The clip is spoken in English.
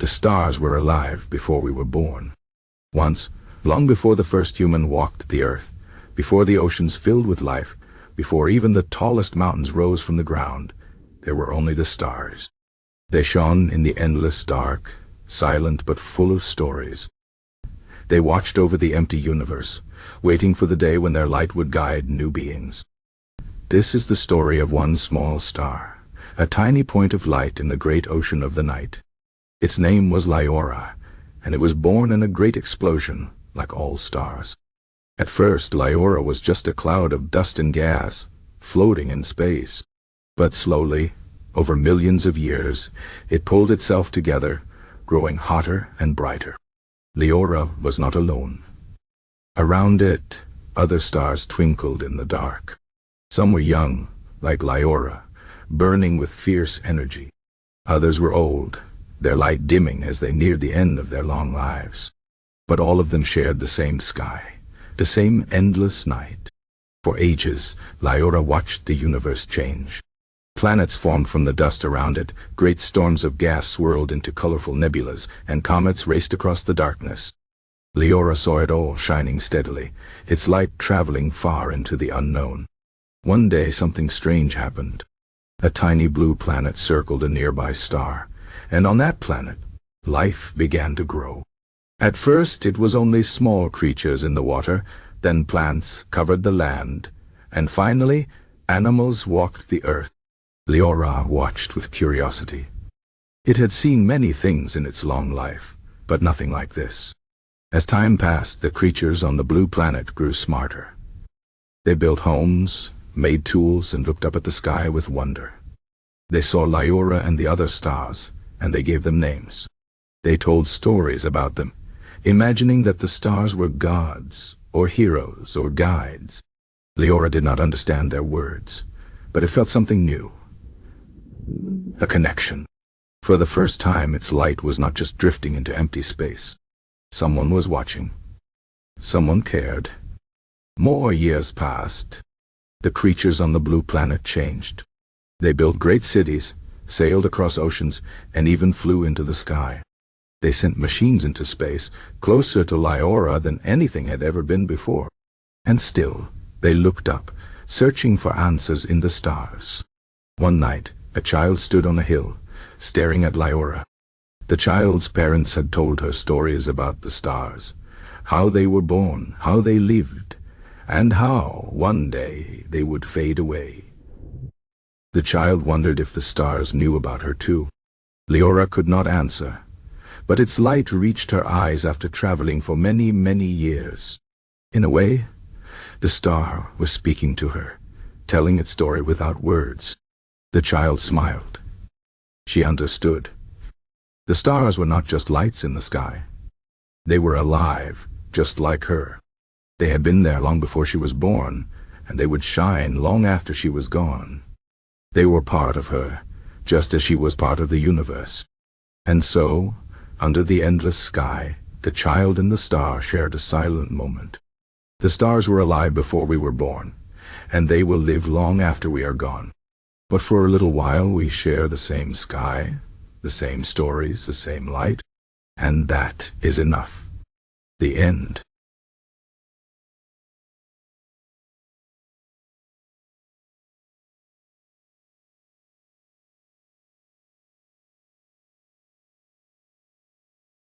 The stars were alive before we were born. Once, long before the first human walked the earth, before the oceans filled with life, before even the tallest mountains rose from the ground, there were only the stars. They shone in the endless dark, silent but full of stories. They watched over the empty universe, waiting for the day when their light would guide new beings. This is the story of one small star, a tiny point of light in the great ocean of the night. Its name was Liora, and it was born in a great explosion, like all stars. At first, Liora was just a cloud of dust and gas, floating in space. But slowly, over millions of years, it pulled itself together, growing hotter and brighter. Liora was not alone. Around it, other stars twinkled in the dark. Some were young, like Liora, burning with fierce energy. Others were old, their light dimming as they neared the end of their long lives. But all of them shared the same sky, the same endless night. For ages, Liora watched the universe change. Planets formed from the dust around it, great storms of gas swirled into colorful nebulas, and comets raced across the darkness. Liora saw it all shining steadily, its light traveling far into the unknown. One day something strange happened. A tiny blue planet circled a nearby star, and on that planet, life began to grow. At first it was only small creatures in the water, then plants covered the land, and finally animals walked the earth. Liora watched with curiosity. It had seen many things in its long life, but nothing like this. As time passed, the creatures on the blue planet grew smarter. They built homes, made tools, and looked up at the sky with wonder. They saw Liora and the other stars, and they gave them names. They told stories about them, imagining that the stars were gods, or heroes, or guides. Liora did not understand their words, but it felt something new. A connection. For the first time, its light was not just drifting into empty space. Someone was watching. Someone cared. More years passed. The creatures on the blue planet changed. They built great cities, sailed across oceans, and even flew into the sky. They sent machines into space, closer to Liora than anything had ever been before. And still, they looked up, searching for answers in the stars. One night, a child stood on a hill, staring at Liora. The child's parents had told her stories about the stars, how they were born, how they lived, and how, one day, they would fade away. The child wondered if the stars knew about her too. Liora could not answer, but its light reached her eyes after traveling for many, many years. In a way, the star was speaking to her, telling its story without words. The child smiled. She understood. The stars were not just lights in the sky. They were alive, just like her. They had been there long before she was born, and they would shine long after she was gone. They were part of her, just as she was part of the universe. And so, under the endless sky, the child and the star shared a silent moment. The stars were alive before we were born, and they will live long after we are gone. But for a little while we share the same sky, the same stories, the same light, and that is enough. The end.